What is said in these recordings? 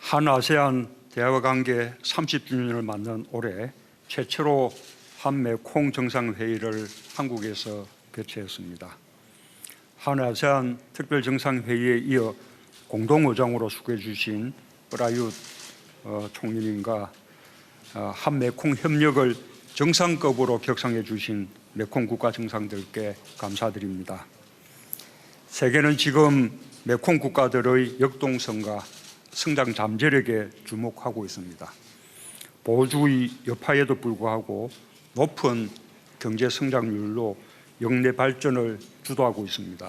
한아세안 대화관계 30주년을 맞는 올해 최초로 한메콩 정상회의를 한국에서 개최했습니다. 한아세안 특별정상회의에 이어 공동의장으로 수고해 주신 프라윷 총리님과 한메콩 협력을 정상급으로 격상해 주신 메콩 국가 정상들께 감사드립니다. 세계는 지금 메콩 국가들의 역동성과 성장 잠재력에 주목하고 있습니다. 보호주의 여파에도 불구하고 높은 경제 성장률로 역내 발전을 주도하고 있습니다.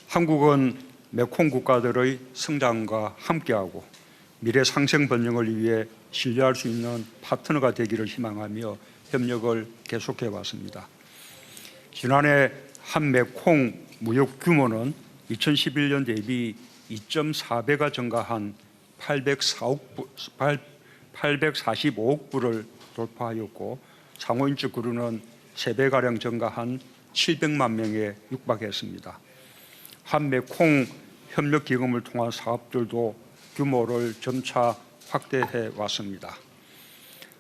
한국은 메콩 국가들의 성장과 함께하고 미래 상생 번영을 위해 신뢰할 수 있는 파트너가 되기를 희망하며 협력을 계속해 왔습니다. 지난해 한메콩 무역 규모는 2011년 대비 2.4배가 증가한 845억 불을 돌파하였고 상호인적 거래는 3배가량 증가한 700만 명에 육박했습니다. 한메콩 협력기금을 통한 사업들도 규모를 점차 확대해 왔습니다.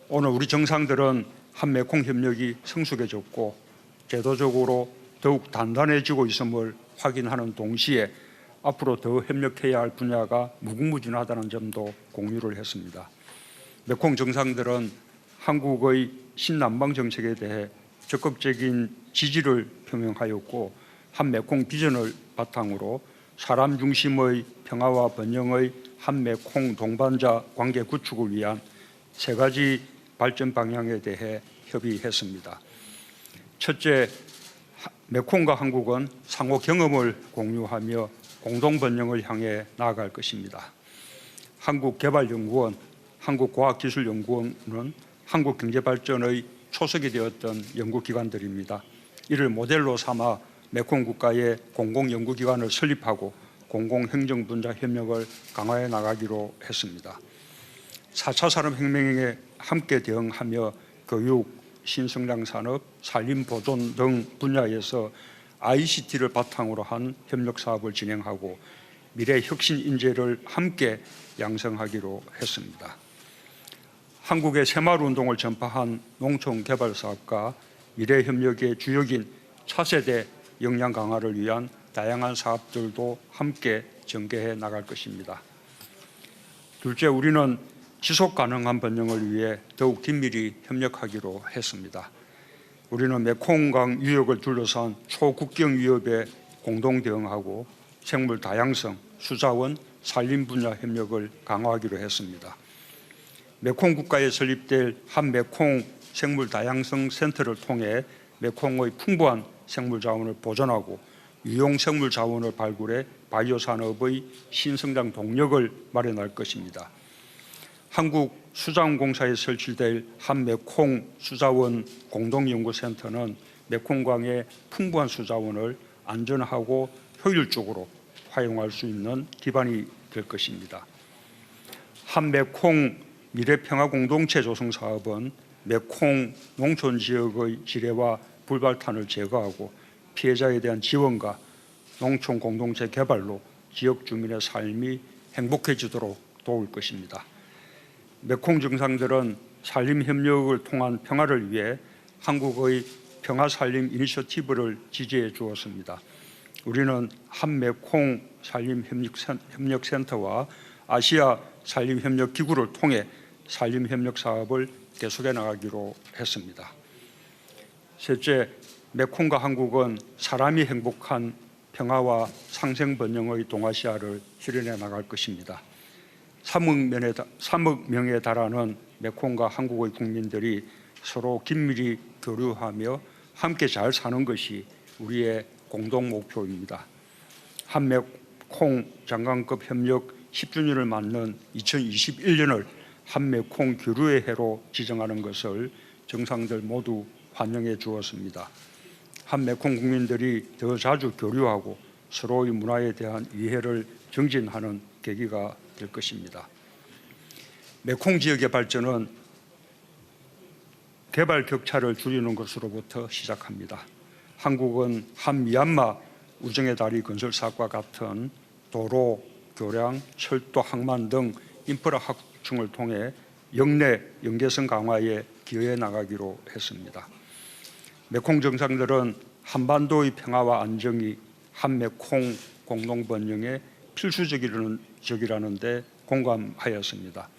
오늘 우리 정상들은 한메콩 협력이 성숙해졌고 제도적으로 더욱 단단해지고 있음을 확인하는 동시에 앞으로 더 협력해야 할 분야가 무궁무진하다는 점도 공유를 했습니다. 메콩 정상들은 한국의 신남방 정책에 대해 적극적인 지지를 표명하였고 한메콩 비전을 바탕으로 사람 중심의 평화와 번영의 한메콩 동반자 관계 구축을 위한 3가지 발전 방향에 대해 협의했습니다. 첫째, 메콩과 한국은 상호 경험을 공유하며 공동 번영을 향해 나아갈 것입니다. 한국개발연구원, 한국과학기술연구원은 한국 경제발전의 초석이 되었던 연구기관들입니다. 이를 모델로 삼아 메콩 국가의 공공연구기관을 설립하고 공공행정분야 협력을 강화해 나가기로 했습니다. 4차 산업혁명에 함께 대응하며 교육, 신성장산업, 산림보존 등 분야에서 ICT를 바탕으로 한 협력 사업을 진행하고 미래 혁신 인재를 함께 양성하기로 했습니다. 한국의 새마을운동을 전파한 농촌개발사업과 미래협력의 주역인 차세대 역량 강화를 위한 다양한 사업들도 함께 전개해 나갈 것입니다. 둘째, 우리는 지속가능한 번영을 위해 더욱 긴밀히 협력하기로 했습니다. 우리는 메콩강 유역을 둘러싼 초국경 위협에 공동 대응하고 생물 다양성, 수자원, 산림 분야 협력을 강화하기로 했습니다. 메콩 국가에 설립될 한메콩 생물 다양성 센터를 통해 메콩의 풍부한 생물 자원을 보존하고 유용 생물 자원을 발굴해 바이오 산업의 신성장 동력을 마련할 것입니다. 한국 수자원공사에 설치될 한메콩 수자원 공동연구센터는 메콩강의 풍부한 수자원을 안전하고 효율적으로 활용할 수 있는 기반이 될 것입니다. 한메콩 미래평화공동체 조성 사업은 메콩 농촌 지역의 지뢰와 불발탄을 제거하고 피해자에 대한 지원과 농촌 공동체 개발로 지역 주민의 삶이 행복해지도록 도울 것입니다. 메콩 정상들은 산림협력을 통한 평화를 위해 한국의 평화산림 이니셔티브를 지지해 주었습니다. 우리는 한메콩 산림협력센터와 아시아 산림협력기구를 통해 산림협력 사업을 계속해 나가기로 했습니다. 셋째, 메콩과 한국은 사람이 행복한 평화와 상생번영의 동아시아를 실현해 나갈 것입니다. 3억 명에 달하는 메콩과 한국의 국민들이 서로 긴밀히 교류하며 함께 잘 사는 것이 우리의 공동 목표입니다. 한메콩 장관급 협력 10주년을 맞는 2021년을 한메콩 교류의 해로 지정하는 것을 정상들 모두 환영해 주었습니다. 한메콩 국민들이 더 자주 교류하고 서로의 문화에 대한 이해를 정진하는 계기가 될 것입니다. 메콩 지역의 발전은 개발 격차를 줄이는 것으로부터 시작합니다. 한국은 한미얀마 우정의 다리 건설 사업과 같은 도로, 교량, 철도, 항만 등 인프라 확충을 통해 영내 연계성 강화에 기여해 나가기로 했습니다. 메콩 정상들은 한반도의 평화와 안정이 한메콩 공동 번영에 필수적이라는 데 공감하였습니다.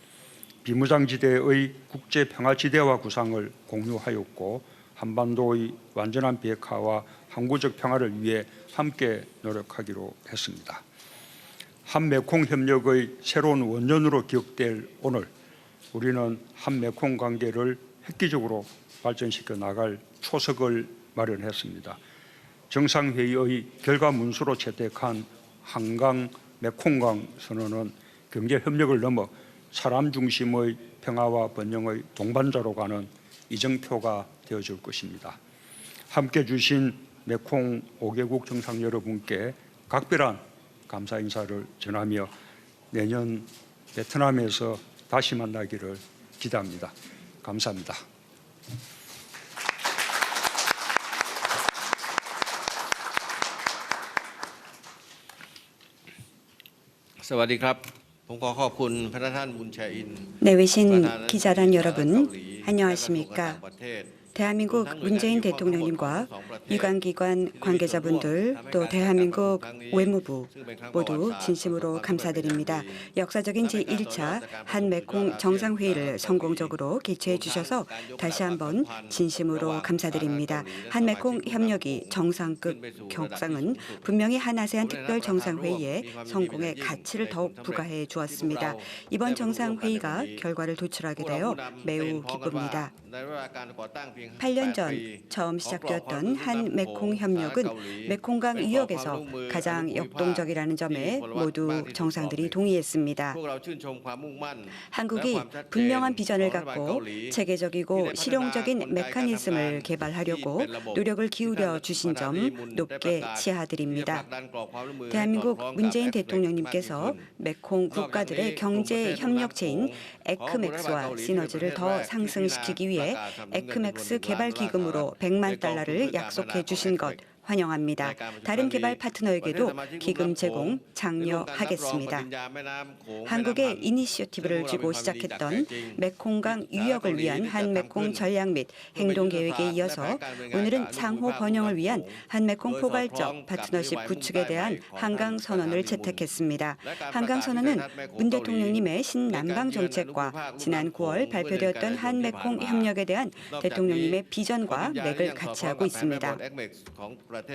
비무장지대의 국제평화지대화 구상을 공유하였고 한반도의 완전한 비핵화와 항구적 평화를 위해 함께 노력하기로 했습니다. 한메콩 협력의 새로운 원년으로 기억될 오늘, 우리는 한메콩 관계를 획기적으로 발전시켜 나갈 초석을 마련했습니다. 정상회의의 결과 문서로 채택한 한강 메콩강 선언은 경제 협력을 넘어 사람 중심의 평화와 번영의 동반자로 가는 이정표가 되어줄 것입니다. 함께 주신 메콩 5개국 정상 여러분께 각별한 감사 인사를 전하며 내년 베트남에서 다시 만나기를 기대합니다. 감사합니다. 내외신 기자단 여러분, 안녕하십니까? 대한민국 문재인 대통령님과 유관기관 관계자분들 또 대한민국 외무부 모두 진심으로 감사드립니다. 역사적인 제1차 한메콩 정상회의를 성공적으로 개최해 주셔서 다시 한번 진심으로 감사드립니다. 한메콩 협력이 정상급 격상은 분명히 한아세안 특별 정상회의의 성공에 가치를 더욱 부과해 주었습니다. 이번 정상회의가 결과를 도출하게 되어 매우 기쁩니다. 8년 전 처음 시작되었던 한메콩 협력은 메콩강 위역에서 가장 역동적이라는 점에 모두 정상들이 동의했습니다. 한국이 분명한 비전을 갖고 체계적이고 실용적인 메커니즘을 개발하려고 노력을 기울여 주신 점 높게 치하드립니다. 대한민국 문재인 대통령님께서 메콩 국가들의 경제 협력체인 에크맥스와 시너지를 더 상승시키기 위해 에크맥스 개발기금으로 100만 달러를 약속해 주신 것 환영합니다. 다른 개발 파트너에게도 기금 제공 장려하겠습니다. 한국의 이니셔티브를 쥐고 시작했던 메콩강 유역을 위한 한메콩 전략 및 행동 계획에 이어서 오늘은 상호 번영을 위한 한메콩 포괄적 파트너십 구축에 대한 한강 선언을 채택했습니다. 한강 선언은 문 대통령님의 신남방 정책과 지난 9월 발표되었던 한메콩 협력에 대한 대통령님의 비전과 맥을 같이 하고 있습니다.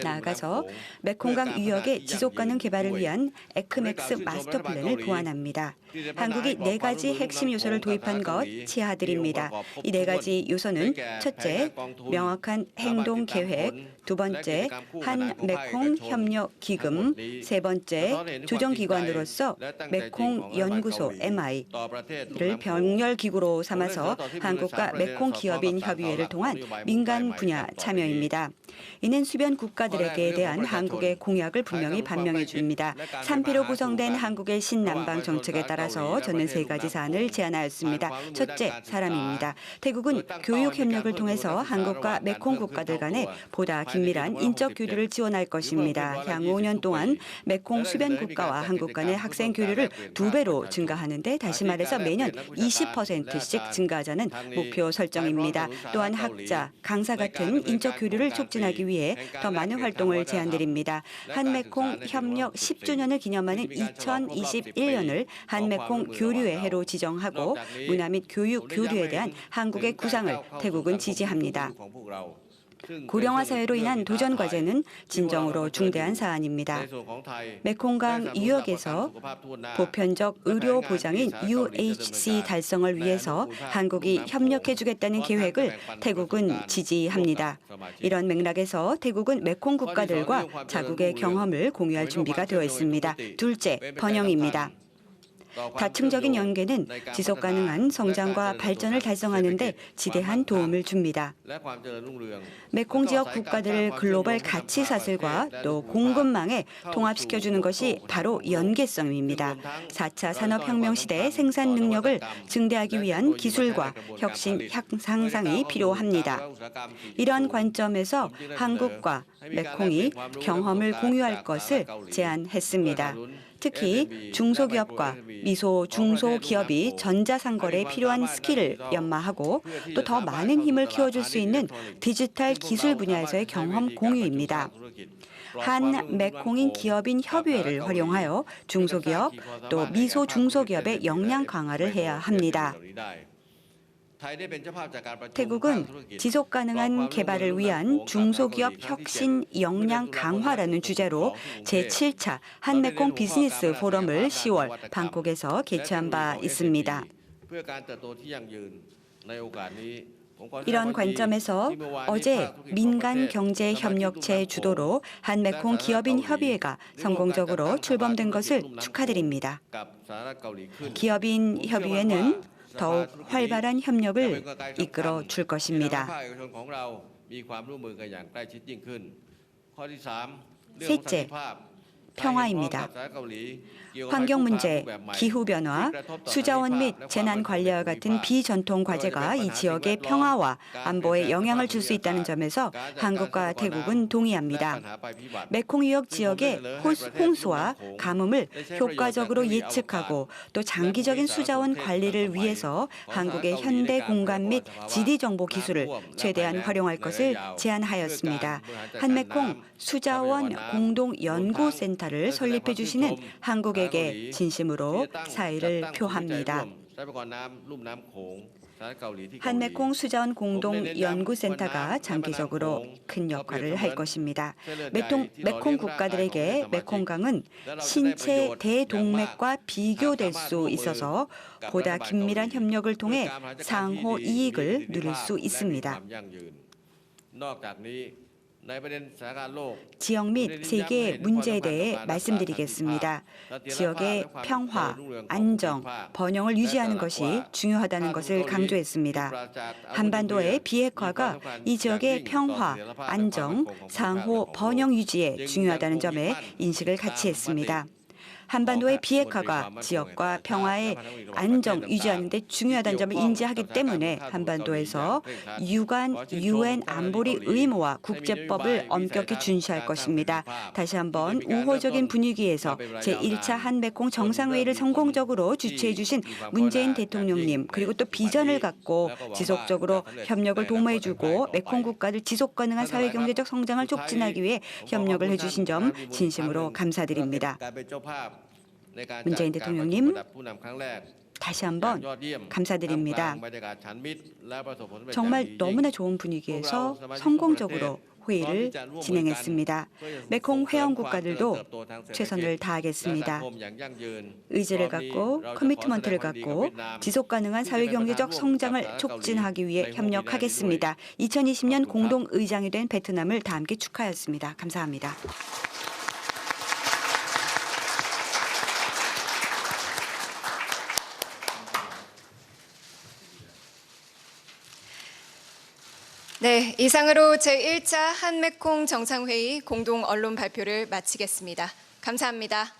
나아가서 메콩강 유역의 지속가능 개발을 위한 에크맥스 마스터 플랜을 보완합니다. 한국이 4가지 핵심 요소를 도입한 것 치하드립니다. 이 4가지 요소는 첫째, 명확한 행동 계획, 두 번째, 한메콩 협력 기금, 세 번째, 조정기관으로서 메콩 연구소 MI를 병렬 기구로 삼아서 한국과 메콩 기업인 협의회를 통한 민간 분야 참여입니다. 이는 수변 국가들에게 대한 한국의 공약을 분명히 반영해 줍니다. 3피로 구성된 한국의 신남방 정책에 따라서 저는 3가지 사안을 제안하였습니다. 첫째, 사람입니다. 태국은 교육 협력을 통해서 한국과 메콩 국가들 간에 보다 긴밀한 인적 교류를 지원할 것입니다. 향후 5년 동안 메콩 수변 국가와 한국 간의 학생 교류를 2배로 증가하는 데 다시 말해서 매년 20%씩 증가하자는 목표 설정입니다. 또한 학자, 강사 같은 인적 교류를 촉진하기 위해 더 많은 활동을 제안드립니다. 한메콩 협력 10주년을 기념하는 2021년을 한메콩 교류의 해로 지정하고 문화 및 교육 교류에 대한 한국의 구상을 태국은 지지합니다. 고령화 사회로 인한 도전 과제는 진정으로 중대한 사안입니다. 메콩강 유역에서 보편적 의료 보장인 UHC 달성을 위해서 한국이 협력해주겠다는 계획을 태국은 지지합니다. 이런 맥락에서 태국은 메콩 국가들과 자국의 경험을 공유할 준비가 되어 있습니다. 둘째, 번영입니다. 다층적인 연계는 지속 가능한 성장과 발전을 달성하는 데 지대한 도움을 줍니다. 메콩 지역 국가들을 글로벌 가치 사슬과 또 공급망에 통합시켜주는 것이 바로 연계성입니다. 4차 산업혁명 시대의 생산 능력을 증대하기 위한 기술과 혁신 향상이 필요합니다. 이러한 관점에서 한국과 메콩이 경험을 공유할 것을 제안했습니다. 특히 중소기업과 미소 중소기업이 전자상거래에 필요한 스킬을 연마하고 또 더 많은 힘을 키워줄 수 있는 디지털 기술 분야에서의 경험 공유입니다. 한 메콩인 기업인 협의회를 활용하여 중소기업 또 미소 중소기업의 역량 강화를 해야 합니다. 태국은 지속 가능한 개발을 위한 중소기업 혁신 역량 강화라는 주제로 제7차 한메콩 비즈니스 포럼을 10월 방콕에서 개최한 바 있습니다. 이런 관점에서 어제 민간경제협력체 주도로 한메콩 기업인 협의회가 성공적으로 출범된 것을 축하드립니다. 기업인 협의회는 더욱 활발한 협력을 이끌어 줄 것입니다. 셋째, 평화입니다. 환경 문제, 기후 변화, 수자원 및 재난 관리와 같은 비전통 과제가 이 지역의 평화와 안보에 영향을 줄 수 있다는 점에서 한국과 태국은 동의합니다. 메콩 유역 지역의 홍수와 가뭄을 효과적으로 예측하고 또 장기적인 수자원 관리를 위해서 한국의 현대 공감 및 지리 정보 기술을 최대한 활용할 것을 제안하였습니다. 한메콩 수자원 공동 연구센터를 설립해 주시는 한국에게 진심으로 사의를 표합니다. 한메콩 수자원 공동 연구센터가 장기적으로 큰 역할을 할 것입니다. 메콩 국가들에게 메콩강은 신체 대동맥과 비교될 수 있어서 보다 긴밀한 협력을 통해 상호 이익을 누릴 수 있습니다. 지역 및 세계 문제에 대해 말씀드리겠습니다. 지역의 평화, 안정, 번영을 유지하는 것이 중요하다는 것을 강조했습니다. 한반도의 비핵화가 이 지역의 평화, 안정, 상호 번영 유지에 중요하다는 점에 인식을 같이 했습니다. 한반도의 비핵화가 지역과 평화의 안정 유지하는 데 중요하다는 점을 인지하기 때문에 한반도에서 유관 UN 안보리 의무와 국제법을 엄격히 준수할 것입니다. 다시 한번 우호적인 분위기에서 제1차 한메콩 정상회의를 성공적으로 주최해 주신 문재인 대통령님 그리고 또 비전을 갖고 지속적으로 협력을 도모해 주고 메콩 국가들 지속 가능한 사회경제적 성장을 촉진하기 위해 협력을 해 주신 점 진심으로 감사드립니다. 문재인 대통령님, 다시 한번 감사드립니다. 정말 너무나 좋은 분위기에서 성공적으로 회의를 진행했습니다. 메콩 회원 국가들도 최선을 다하겠습니다. 의지를 갖고 커미트먼트를 갖고 지속 가능한 사회경제적 성장을 촉진하기 위해 협력하겠습니다. 2020년 공동 의장이 된 베트남을 다 함께 축하하였습니다. 감사합니다. 네, 이상으로 제1차 한메콩 정상회의 공동 언론 발표를 마치겠습니다. 감사합니다.